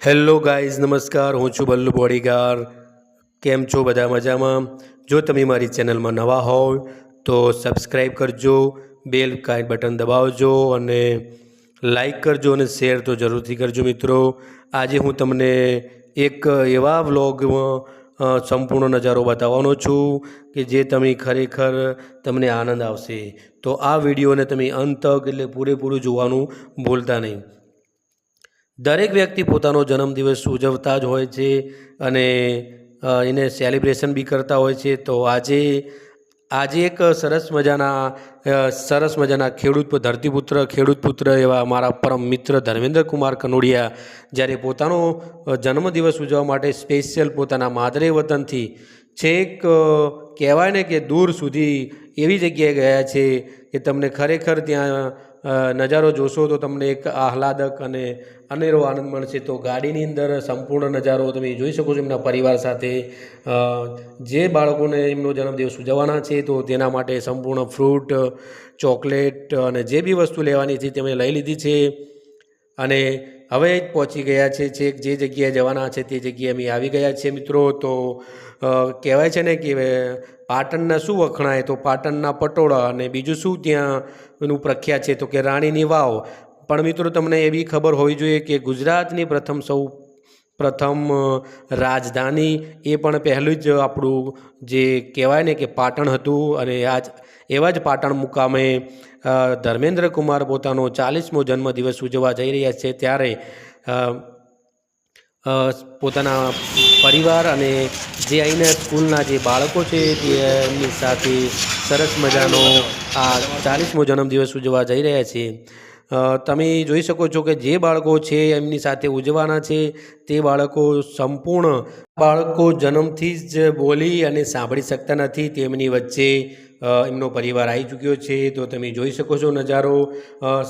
Hello guys, નમસ્કાર. હું છું બલ્લુ બોડીગાર. કેમ છો બધા? મજામાં? જો તમે મારી ચેનલમાં નવા હોવ તો સબસ્ક્રાઈબ કરજો, બેલ કાઇટ બટન દબાવજો અને લાઈક કરજો અને શેર તો જરૂરથી કરજો મિત્રો. આજે હું તમને એક એવા વ્લોગમાં સંપૂર્ણ નજારો બતાવવાનો છું કે જે તમે ખરેખર તમને આનંદ આવશે. તો આ વિડીયોને તમે અંત તક એટલે પૂરેપૂરું જોવાનું ભૂલતા નહીં. દરેક વ્યક્તિ પોતાનો જન્મદિવસ ઉજવતા જ હોય છે અને એને સેલિબ્રેશન બી કરતા હોય છે. તો આજે એક સરસ મજાના ધરતીપુત્ર ખેડૂત પુત્ર એવા મારા પરમ મિત્ર ધર્મેન્દ્ર કુમાર કનોડિયા જ્યારે પોતાનો જન્મદિવસ ઉજવવા માટે સ્પેશિયલ પોતાના માદરે વતનથી છેક કહેવાય ને કે દૂર સુધી એવી જગ્યાએ ગયા છે કે તમને ખરેખર ત્યાં નજારો જોશો તો તમને એક આહલાદક અને અનેરો આનંદ મળશે. તો ગાડીની અંદર સંપૂર્ણ નજારો તમે જોઈ શકો છો એમના પરિવાર સાથે. જે બાળકોને એમનો જન્મદિવસ ઉજવવાના છે તો તેના માટે સંપૂર્ણ ફ્રૂટ, ચોકલેટ અને જે બી વસ્તુ લેવાની છે તે મેં લઈ લીધી છે અને હવે પહોંચી ગયા છે છેક જે જગ્યાએ જવાના છે તે જગ્યાએ અમે આવી ગયા છીએ મિત્રો. તો કહેવાય છે ને કે પાટણના શું વખણાય, તો પાટણના પટોળા અને બીજું શું ત્યાં એનું પ્રખ્યાત છે તો કે રાણીની વાવ. પણ મિત્રો તમને એવી ખબર હોવી જોઈએ કે ગુજરાતની પ્રથમ રાજધાની એ પણ પહેલું જ આપણું જે કહેવાય ને કે પાટણ હતું અને એવા જ પાટણ મુકામે ધર્મેન્દ્ર કુમાર પોતાનો 40મો જન્મદિવસ ઉજવવા જઈ રહ્યા છે. ત્યારે પોતાના પરિવાર અને જે અહીંના સ્કૂલના જે બાળકો છે એમની સાથે સરસ મજાનો આ 40મો જન્મદિવસ ઉજવવા જઈ રહ્યા છે. તમે જોઈ શકો છો કે જે બાળકો છે એમની સાથે ઉજવવાના છે તે બાળકો જન્મથી જ બોલી અને સાંભળી શકતા નથી. તેમની વચ્ચે એમનો પરિવાર આવી ચૂક્યો છે. તો તમે જોઈ શકો છો નજારો.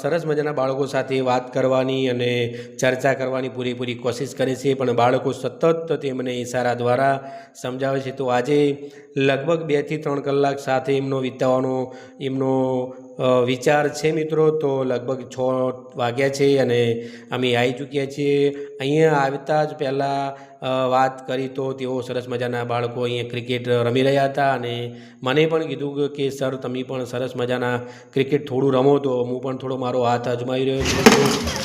સરસ મજાના બાળકો સાથે વાત કરવાની અને ચર્ચા કરવાની પૂરેપૂરી કોશિશ કરે છે, પણ બાળકો સતત તેમને ઇશારા દ્વારા સમજાવે છે. તો આજે લગભગ 2 થી 3 કલાક સાથે એમનો વિતાવવાનો એમનો વિચાર છે મિત્રો. તો લગભગ 6 વાગ્યા છે અને અમે આવી ચૂક્યા છીએ. અહીંયા આવતા જ પહેલાં વાત કરી તો તેઓ સરસ મજાના બાળકો અહીંયા ક્રિકેટ રમી રહ્યા હતા અને મને પણ કીધું કે સર તમે પણ સરસ મજાના ક્રિકેટ થોડું રમો. તો હું પણ થોડો મારો હાથ અજમાવી રહ્યો છું.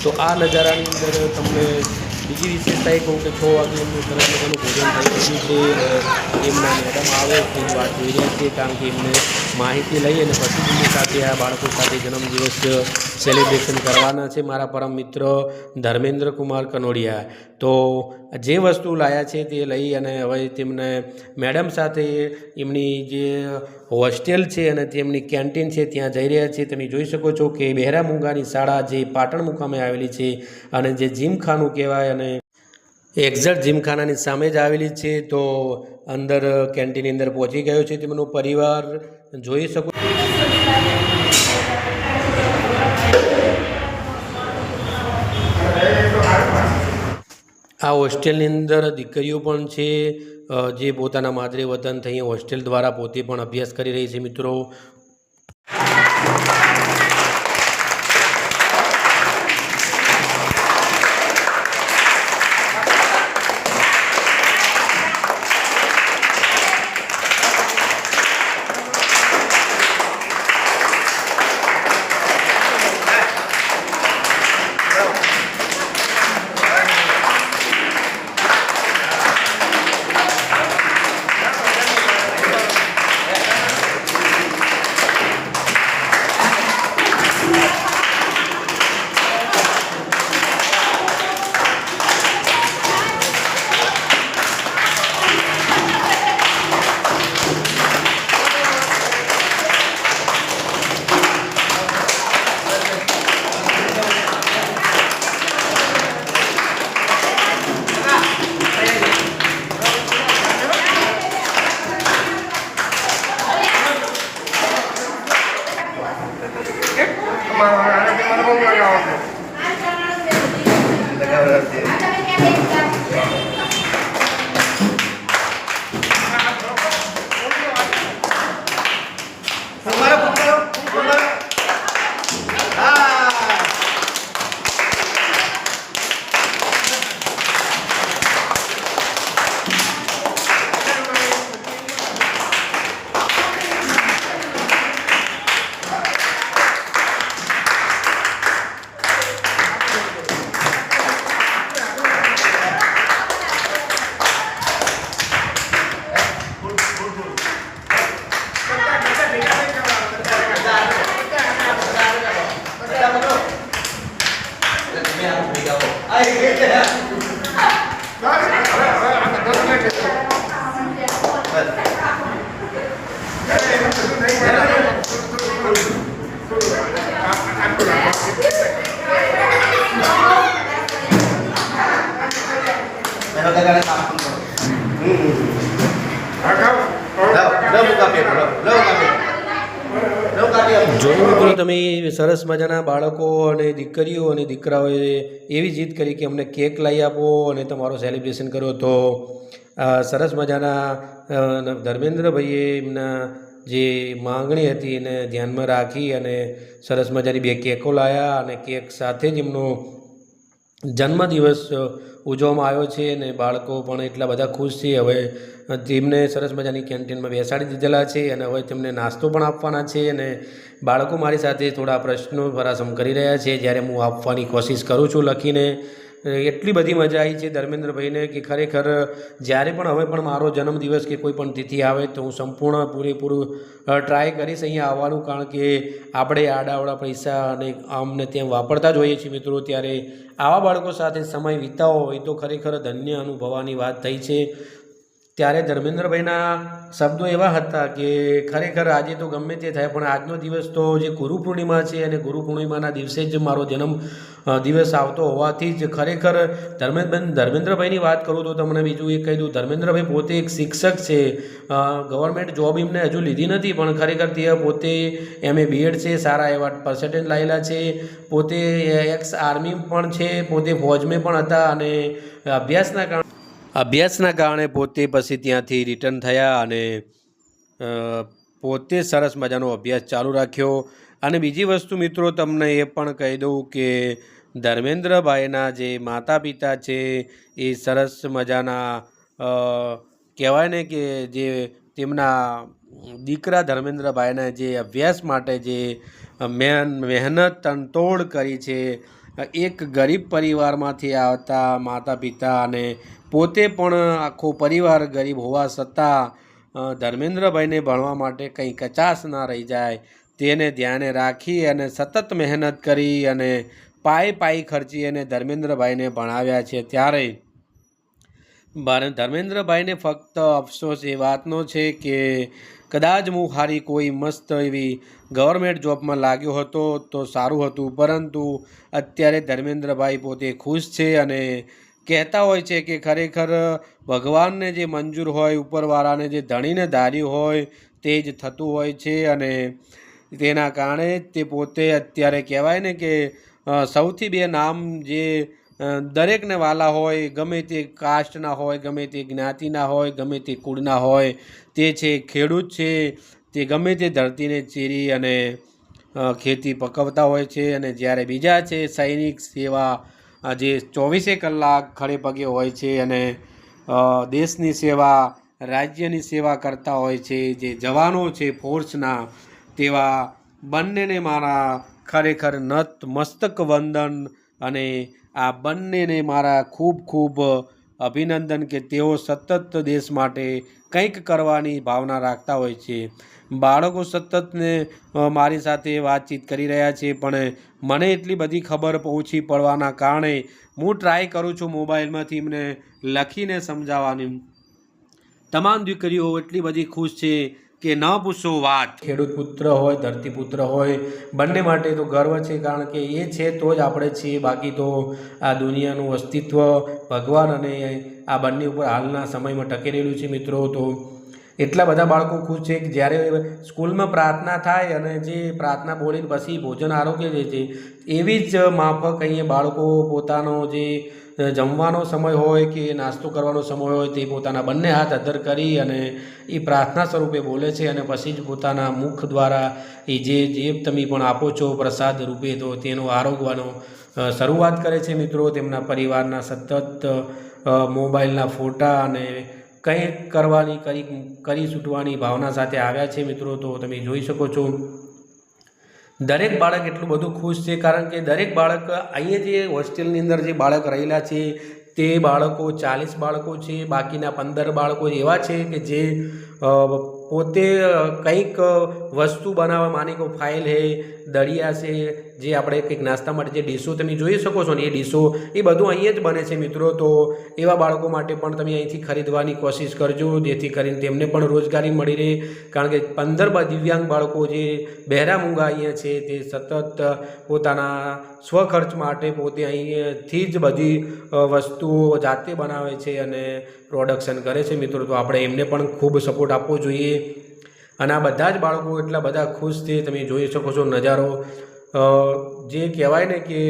તો આ નજારાની અંદર તમને બીજી વિશેષતા એ કહું કે 6 વાગે એમનું સરસ મજાનું ભોજન થઈ ગયું છે. એમના મેડમ આવે તેની વાત જોઈ રહ્યા છીએ કારણ કે એમને માહિતી લઈ અને પછી તેમની સાથે આ બાળકો સાથે જન્મદિવસ સેલિબ્રેશન કરવાના છે મારા પરમ મિત્ર ધર્મેન્દ્ર કુમાર કનોડિયા. તો જે વસ્તુ લાયા છે તે લઈ અને હવે તેમને મેડમ સાથે એમની જે હોસ્ટેલ છે અને તેમની કેન્ટીન છે ત્યાં જઈ રહ્યા છે. તમે જોઈ શકો છો કે બહેરા મૂંગાની શાળા જે પાટણ મુકામે આવેલી છે અને જે જીમખાનું કહેવાય અને એક્ઝેક્ટ જીમખાનાની સામે જ આવેલી છે. તો અંદર કેન્ટીનની અંદર પહોંચી ગયો છે તેમનો પરિવાર. જોઈ શકો આ હોસ્ટેલની અંદર દીકરીઓ પણ છે જે પોતાના માદરે વતન થઈ હોસ્ટેલ દ્વારા પોતે પણ અભ્યાસ કરી રહી છે મિત્રો. જોયું મિત્રો તમે સરસ મજાના બાળકો અને દીકરીઓ અને દીકરાઓએ એવી જીદ કરી કે અમને કેક લાવી આપો અને તમારો સેલિબ્રેશન કરો. તો સરસ મજાના ધર્મેન્દ્રભાઈએ એમના જે માંગણી હતી એને ધ્યાનમાં રાખી અને સરસ મજાની 2 કેકો લાવ્યા અને કેક સાથે જ એમનો જન્મદિવસ ઉજવવામાં આવ્યો છે અને બાળકો પણ એટલા બધા ખુશ છે. હવે તેમને સરસ મજાની કેન્ટીનમાં બેસાડી દીધેલા છે અને હવે તેમને નાસ્તો પણ આપવાના છે અને બાળકો મારી સાથે થોડા પ્રશ્નો ભરાસમ કરી રહ્યા છે જ્યારે હું આપવાની કોશિશ કરું છું લખીને. એટલી બધી મજા આવી છે ધર્મેન્દ્રભાઈને કે ખરેખર જ્યારે પણ હવે પણ મારો જન્મદિવસ કે કોઈ પણ તિથિ આવે તો હું સંપૂર્ણ પૂરેપૂરું ટ્રાય કરીશ અહીંયા આવવાનું, કારણ કે આપણે આડાવડા પૈસા અને આમને તેમ વાપરતા જ હોઈએ છીએ મિત્રો. ત્યારે આવા બાળકો સાથે સમય વિતાવો એ તો ખરેખર ધન્ય અનુભવવાની વાત થઈ છે. ત્યારે ધર્મેન્દ્રભાઈના શબ્દો એવા હતા કે ખરેખર આજે તો ગમે તે થાય પણ આજનો દિવસ તો જે ગુરુ પૂર્ણિમા છે અને ગુરુ પૂર્ણિમાના દિવસે જ મારો જન્મ દિવસ આવતો હોવાથી જ ખરેખર ધર્મેન્દ્રભાઈની વાત કરું તો તમને બીજું એક કહી દઉં, ધર્મેન્દ્રભાઈ પોતે એક શિક્ષક છે. ગવર્મેન્ટ જોબ એમને હજુ લીધી નથી પણ ખરેખર તે પોતે MA BEd છે, સારા એવા પર્સન્ટેજ લાવેલા છે, પોતે એક્સ આર્મી પણ છે, પોતે ફોજમાં પણ હતા અને અભ્યાસના કારણે પોતે પછી ત્યાંથી રિટર્ન થયા અને પોતે સરસ મજાનો અભ્યાસ ચાલુ રાખ્યો. અને બીજી વસ્તુ મિત્રો તમને એ પણ કહી દઉં કે ધર્મેન્દ્રભાઈના જે માતા પિતા છે એ સરસ મજાના કહેવાય ને કે જે તેમના દીકરા ધર્મેન્દ્રભાઈના જે અભ્યાસ માટે જે મહેનત તનતોડ કરી છે, એક ગરીબ પરિવારમાંથી આવતા માતા પિતા અને પોતે પણ આખો પરિવાર ગરીબ હોવા છતાં ધર્મેન્દ્રભાઈને ભણવા માટે કંઈ કચાશ ના રહી જાય તેને ધ્યાને રાખી અને સતત મહેનત કરી અને પાઈ ખર્ચી અને ધર્મેન્દ્રભાઈને ભણાવ્યા છે. ત્યારે ધર્મેન્દ્રભાઈને ફક્ત અફસોસ એ વાતનો છે કે કદાચ હું હારી કોઈ મસ્ત એવી ગવર્મેન્ટ જોબમાં લાગ્યો હતો તો સારું હતું, પરંતુ અત્યારે ધર્મેન્દ્રભાઈ પોતે ખુશ છે અને કહેતા હોય છે કે ખરેખર ભગવાનને જે મંજૂર હોય, ઉપરવાળાને જે ધણીને ધાર્યું હોય તે જ થતું હોય છે અને તેના કારણે તે પોતે અત્યારે કહેવાય ને કે સૌથી 2 નામ જે દરેકને વાલા હોય, ગમે તે કાસ્ટના હોય, ગમે તે જ્ઞાતિના હોય, ગમે તે કુળના હોય, તે છે ખેડૂત છે. તે ગમે તે ધરતીને ચીરી અને ખેતી પકવતા હોય છે અને જ્યારે બીજા છે સૈનિક સેવા જે 24 કલાક ખડે પગે હોય છે અને દેશની સેવા, રાજ્યની સેવા કરતા હોય છે, જે જવાનો છે ફોર્સના, તેવા બંનેને મારા ખરેખર મસ્તક વંદન અને આ બંનેને મારા ખૂબ અભિનંદન કે તેઓ સતત દેશ માટે કંઈક કરવાની ભાવના રાખતા હોય છે. બાળકો સતતને મારી સાથે વાતચીત કરી રહ્યા છે પણ મને એટલી બધી ખબર પહોંચી પડવાના કારણે હું ટ્રાય કરું છું મોબાઈલમાંથી એમને લખીને સમજાવવાની. તમામ દીકરીઓ એટલી બધી ખુશ છે કે ન પૂછો વાત. ખેડૂત પુત્ર હોય, ધરતીપુત્ર હોય, બંને માટે તો ગર્વ છે, કારણ કે એ છે તો જ આપણે છીએ, બાકી તો આ દુનિયાનું અસ્તિત્વ ભગવાન અને આ બંને ઉપર હાલના સમયમાં ટકી રહેલું છે મિત્રો. તો એટલા બધા બાળકો ખુશ છે કે જ્યારે સ્કૂલમાં પ્રાર્થના થાય અને જે પ્રાર્થના બોલીને પછી ભોજન આરોગ્ય જે છે એવી જ માફક અહીંયા બાળકો પોતાનો જે જમવાનો સમય હોય કે નાસ્તો કરવાનો સમય હોય તે પોતાના બંને હાથ અધ્ધર કરી અને એ પ્રાર્થના સ્વરૂપે બોલે છે અને પછી જ પોતાના મુખ દ્વારા એ જે તમે પણ આપો છો પ્રસાદ રૂપે તો તેનો આરોગવાનો શરૂઆત કરે છે મિત્રો. તેમના પરિવારના સતત મોબાઈલના ફોટા અને કંઈક કરવાની કરી છૂટવાની ભાવના સાથે આવ્યા છે મિત્રો. તો તમે જોઈ શકો છો દરેક બાળક એટલું બધું ખુશ છે, કારણ કે દરેક બાળક અહીંયા જે હોસ્ટેલની અંદર જે બાળક રહેલા છે તે બાળકો 40 બાળકો છે, બાકીના 15 બાળકો એવા છે કે જે પોતે કંઈક વસ્તુ બનાવવા, માની કો ફાઇલ હે, દળિયા છે, જે આપણે કંઈક નાસ્તા માટે જે ડીશો તમે જોઈ શકો છો ને એ ડીશો એ બધું અહીંયા જ બને છે મિત્રો. તો એવા બાળકો માટે પણ તમે અહીંથી ખરીદવાની કોશિશ કરજો, જેથી કરીને તેમને પણ રોજગારી મળી રહે. કારણ કે 15 દિવ્યાંગ બાળકો જે બહેરા મૂંગા અહીંયા છે તે સતત પોતાના સ્વખર્ચ માટે પોતે અહીંથી જ બધી વસ્તુઓ જાતે બનાવે છે અને પ્રોડક્શન કરે છે મિત્રો. તો આપણે એમને પણ ખૂબ સપોર્ટ આપવો જોઈએ. અને આ બધા જ બાળકો એટલા બધા ખુશ છે, તમે જોઈ શકો છો નજારો. જે કહેવાય ને કે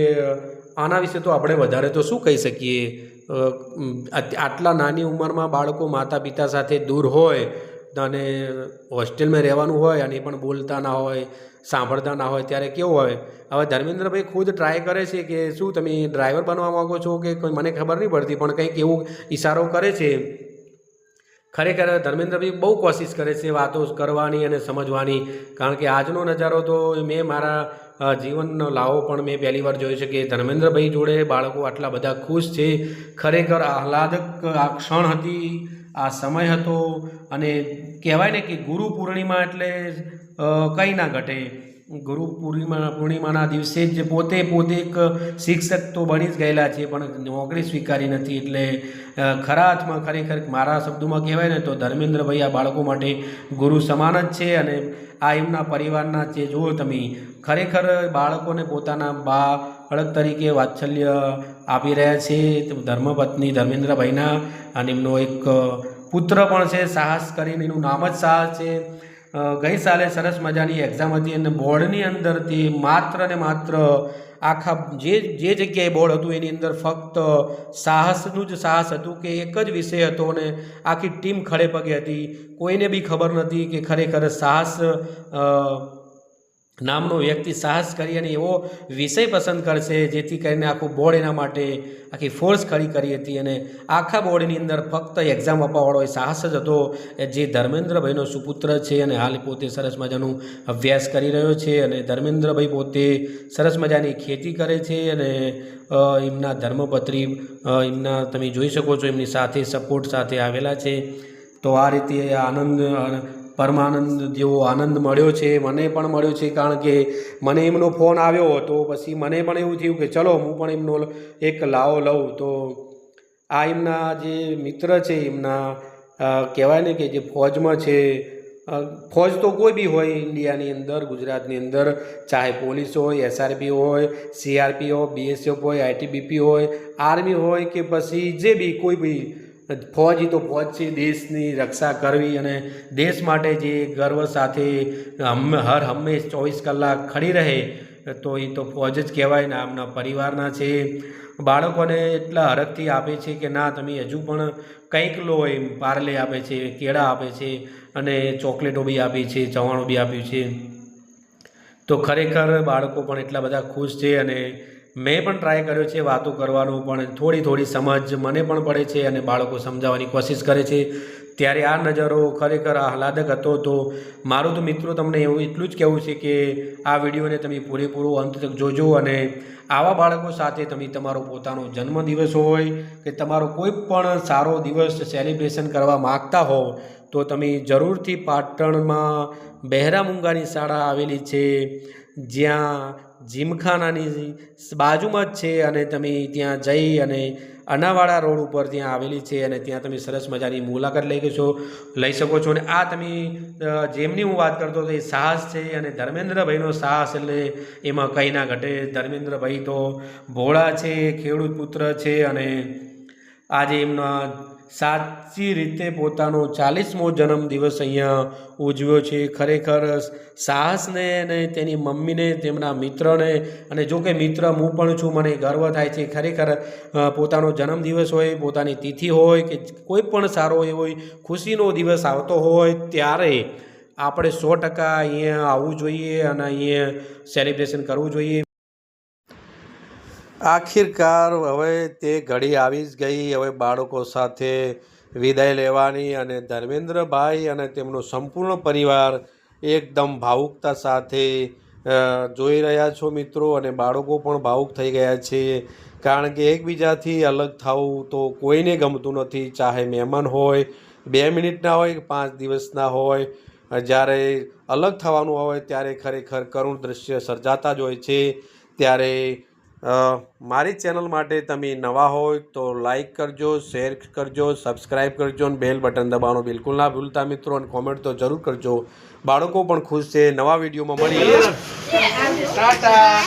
આના વિશે તો આપણે વધારે તો શું કહી શકીએ. આટલા નાની ઉંમરમાં બાળકો માતા પિતા સાથે દૂર હોય અને હોસ્ટેલમાં રહેવાનું હોય અને એ પણ બોલતા ના હોય, સાંભળતા ના હોય, ત્યારે કેવું હોય. હવે ધર્મેન્દ્રભાઈ ખુદ ટ્રાય કરે છે કે શું તમે ડ્રાઈવર બનવા માગો છો કે મને ખબર નહીં પડતી, પણ કંઈક એવું ઈશારો કરે છે. ખરેખર ધર્મેન્દ્રભાઈ બહુ કોશિશ કરે છે વાતો કરવાની અને સમજવાની. કારણ કે આજનો નજારો તો મેં મારા જીવનનો લાવો પણ મેં પહેલી વાર જોયો છે કે ધર્મેન્દ્રભાઈ જોડે બાળકો આટલા બધા ખુશ છે. ખરેખર આહલાદક આ ક્ષણ હતી, આ સમય હતો. અને કહેવાય ને કે ગુરુ પૂર્ણિમા એટલે કંઈ ના ઘટે. ગુરુ પૂર્ણિમાના દિવસે જ પોતે એક શિક્ષક તો બની જ ગયેલા છે, પણ નોકરી સ્વીકારી નથી. એટલે ખરા અર્થમાં ખરેખર મારા શબ્દોમાં કહેવાય ને તો ધર્મેન્દ્રભાઈ આ બાળકો માટે ગુરુ સમાન જ છે. અને આ એમના પરિવારના જે જુઓ તમે, ખરેખર બાળકોને પોતાના બાળક તરીકે વાત્સલ્ય આપી રહ્યા છે. ધર્મપત્ની ધર્મેન્દ્રભાઈના અને એમનો એક પુત્ર પણ છે સાહસ કરીને, એનું નામ જ સાહસ છે. ગઈ સાલે સરસ મજાની એક્ઝામ હતી અને બોર્ડની અંદર તે માત્ર ને માત્ર આખા જે જગ્યાએ બોર્ડ હતું એની અંદર ફક્ત સાહસનું જ સાહસ હતું કે એક જ વિષય હતો અને આખી ટીમ ખડે પગે હતી. કોઈને બી ખબર નથી કે ખરેખર સાહસ નામનો વ્યક્તિ સાહસ કરી અને એવો વિષય પસંદ કરશે જેથી કરીને આખું બોર્ડ એના માટે આખી ફોર્સ ખડી કરી હતી. અને આખા બોર્ડની અંદર ફક્ત એક્ઝામ આપવાવાળો એ સાહસ જ હતો, જે ધર્મેન્દ્રભાઈનો સુપુત્ર છે. અને હાલ પોતે સરસ મજાનું અભ્યાસ કરી રહ્યો છે. અને ધર્મેન્દ્રભાઈ પોતે સરસ મજાની ખેતી કરે છે. અને એમના ધર્મપત્ની એમના તમે જોઈ શકો છો એમની સાથે સપોર્ટ સાથે આવેલા છે. તો આ રીતે આનંદ, પરમાનંદ જેવો આનંદ મળ્યો છે, મને પણ મળ્યો છે. કારણ કે મને એમનો ફોન આવ્યો તો પછી મને પણ એવું થયું કે ચલો હું પણ એમનો એક લાવો લઉં. તો આ એમના જે મિત્ર છે, એમના કહેવાય ને કે જે ફોજમાં છે, ફોજ તો કોઈ બી હોય ઇન્ડિયાની અંદર, ગુજરાતની અંદર, ચાહે પોલીસ હોય, SRP હોય, CRP હોય, BSF હોય, ITBP હોય, આર્મી હોય કે પછી જે બી કોઈ બી ફોજ તો ફોજ છે. દેશની રક્ષા કરવી અને દેશ માટે જે ગર્વ સાથે હર હંમેશ 24 કલાક ખડી રહે તો એ તો ફોજ જ કહેવાય ને. આમના પરિવારના છે. બાળકોને એટલા હરખથી આપે છે કે ના તમે હજુ પણ કંઈક લો, એમ પાર્લે આપે છે, કેળા આપે છે અને ચોકલેટો બી આપી છે, ચવાણું બી આપ્યું છે. તો ખરેખર બાળકો પણ એટલા બધા ખુશ છે. અને મેં પણ ટ્રાય કર્યો છે વાતો કરવાનો, પણ થોડી સમજ મને પણ પડે છે અને બાળકો સમજાવવાની કોશિશ કરે છે. ત્યારે આ નજારો ખરેખર આહલાદક હતો. તો મારું તો મિત્રો તમને એટલું જ કહેવું છે કે આ વિડીયોને તમે પૂરેપૂરો અંત તક જોજો. અને આવા બાળકો સાથે તમે તમારો પોતાનો જન્મદિવસ હોય કે તમારો કોઈ પણ સારો દિવસ સેલિબ્રેશન કરવા માગતા હો તો તમે જરૂરથી પાટણમાં બહેરા મૂંગાની શાળા આવેલી છે, જ્યાં જીમખાનાની બાજુમાં જ છે. અને તમે ત્યાં જઈ અને અનાવાડા રોડ ઉપર ત્યાં આવેલી છે અને ત્યાં તમે સરસ મજાની મુલાકાત લઈ શકો છો. અને આ તમે જેમની હું વાત કરતો હતો એ સાહસ છે. અને ધર્મેન્દ્રભાઈનો સાહસ એટલે એમાં કંઈ ના ઘટે. ધર્મેન્દ્રભાઈ તો ભોળા છે, ખેડૂત પુત્ર છે. અને આજે એમના સાચી રીતે પોતાનો 40મો જન્મદિવસ અહીંયા ઉજવ્યો છે. ખરેખર સાહસને અને તેની મમ્મીને, તેમના મિત્રને, અને જો કે મિત્ર હું પણ છું, મને ગર્વ થાય છે. ખરેખર પોતાનો જન્મદિવસ હોય, પોતાની તિથિ હોય કે કોઈ પણ સારો એવો ખુશીનો દિવસ આવતો હોય ત્યારે આપણે 100% અહીંયા આવવું જોઈએ અને અહીંયા સેલિબ્રેશન કરવું જોઈએ. આખિરકાર હવે તે ઘડી આવી જ ગઈ. હવે બાળકો સાથે વિદાય લેવાની. અને ધર્મેન્દ્રભાઈ અને તેમનો સંપૂર્ણ પરિવાર એકદમ ભાવુકતા સાથે જોઈ રહ્યા છો મિત્રો. અને બાળકો પણ ભાવુક થઈ ગયા છે. કારણ કે એકબીજાથી અલગ થવું તો કોઈને ગમતું નથી, ચાહે મહેમાન હોય, 2 મિનિટના હોય કે 5 દિવસના હોય, જ્યારે અલગ થવાનું હોય ત્યારે ખરેખર કરુણ દ્રશ્ય સર્જાતા જ હોય છે. ત્યારે મારી ચેનલ માટે તમે નવા હોય તો લાઈક કરજો, શેર કરજો, સબસ્ક્રાઈબ કરજો અને બેલ બટન દબાવવાનું બિલકુલ ના ભૂલતા મિત્રો, અને કોમેન્ટ તો જરૂર કરજો. બાળકો પણ ખુશ છે. નવા વિડીયોમાં મળીએ. ટાટા.